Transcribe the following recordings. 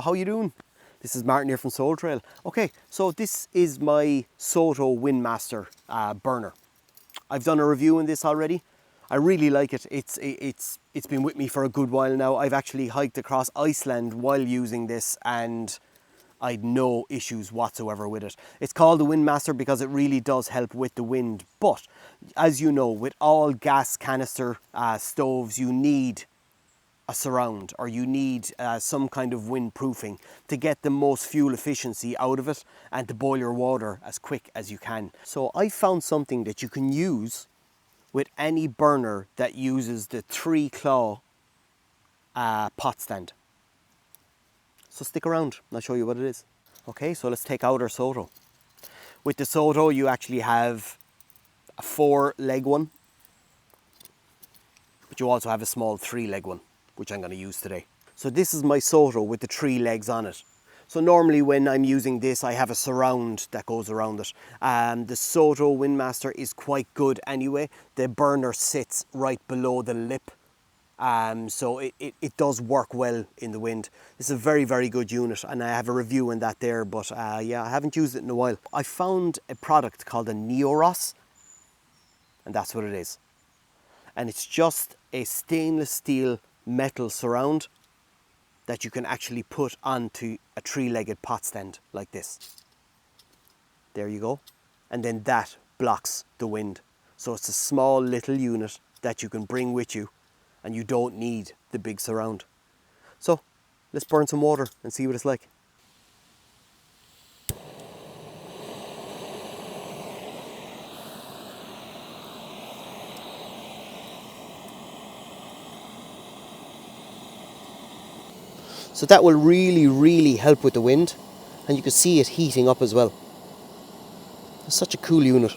How you doing? This is Martin here from SoleTrail. Okay, so this is my SOTO Windmaster burner. I've done a review on this already. I really like it. It's been with me for a good while now. I've actually hiked across Iceland while using this and I had no issues whatsoever with it. It's called the Windmaster because it really does help with the wind. But as you know, with all gas canister stoves, you need a surround, or you need some kind of windproofing to get the most fuel efficiency out of it and to boil your water as quick as you can. So I found something that you can use with any burner that uses the 3-claw pot stand. So stick around and I'll show you what it is. Okay, so let's take out our SOTO. With the SOTO you actually have a 4-leg one, but you also have a small 3-leg one, which I'm going to use today. So this is my SOTO with the 3 legs on it. So normally when I'm using this, I have a surround that goes around it. The SOTO Windmaster is quite good anyway. The burner sits right below the lip. So it does work well in the wind. It's a very, very good unit and I have a review on that there, but yeah, I haven't used it in a while. I found a product called a Neoros, and that's what it is. And it's just a stainless steel metal surround that you can actually put onto a 3-legged pot stand like this. There you go. And then that blocks the wind. So it's a small little unit that you can bring with you and you don't need the big surround. So let's burn some water and see what it's like. So that will really help with the wind, and you can see it heating up as well. It's such a cool unit.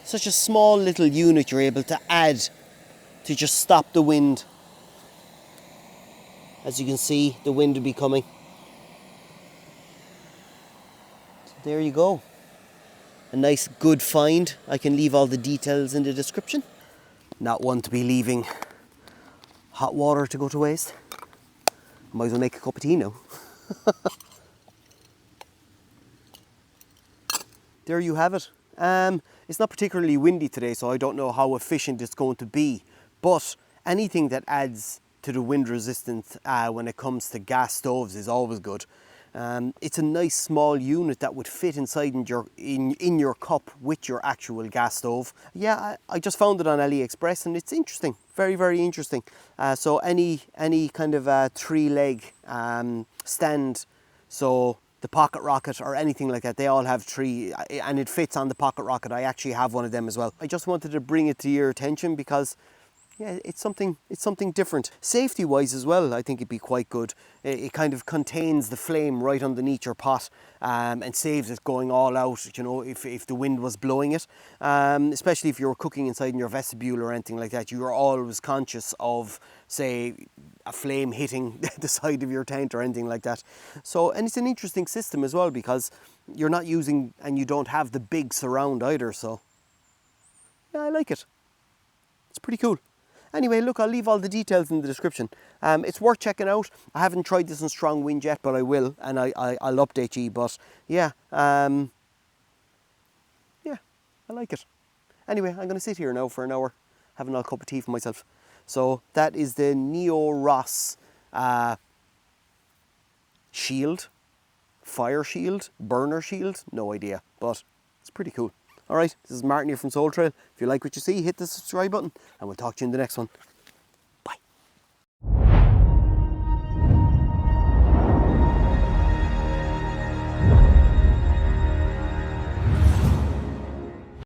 Such a small little unit you're able to add to just stop the wind. As you can see, the wind will be coming. So there you go. A nice good find. I can leave all the details in the description. Not one to be leaving hot water to go to waste. Might as well make a cup of tea now. There you have it. It's not particularly windy today, so I don't know how efficient it's going to be, but anything that adds to the wind resistance when it comes to gas stoves is always good. It's a nice small unit that would fit inside in your cup with your actual gas stove. Yeah, I just found it on AliExpress and it's interesting, very interesting. So any kind of 3-leg stand, so the pocket rocket or anything like that, they all have 3 and it fits on the pocket rocket. I actually have one of them as well. I just wanted to bring it to your attention because yeah, it's something different. Safety wise as well, I think it'd be quite good. It kind of contains the flame right underneath your pot and saves it going all out, you know, if the wind was blowing it. Especially if you're cooking inside in your vestibule or anything like that, you're always conscious of, say, a flame hitting the side of your tent or anything like that. So, and it's an interesting system as well because you're not using, and you don't have the big surround either, so yeah, I like it. It's pretty cool. Anyway, look, I'll leave all the details in the description. It's worth checking out. I haven't tried this in strong wind yet, but I will, and I'll update you. But yeah, yeah, I like it. Anyway, I'm going to sit here now for an hour, having a cup of tea for myself. So that is the Neoros shield, fire shield, burner shield, no idea, but it's pretty cool. Alright, this is Martin here from SoleTrail. If you like what you see, hit the subscribe button and we'll talk to you in the next one.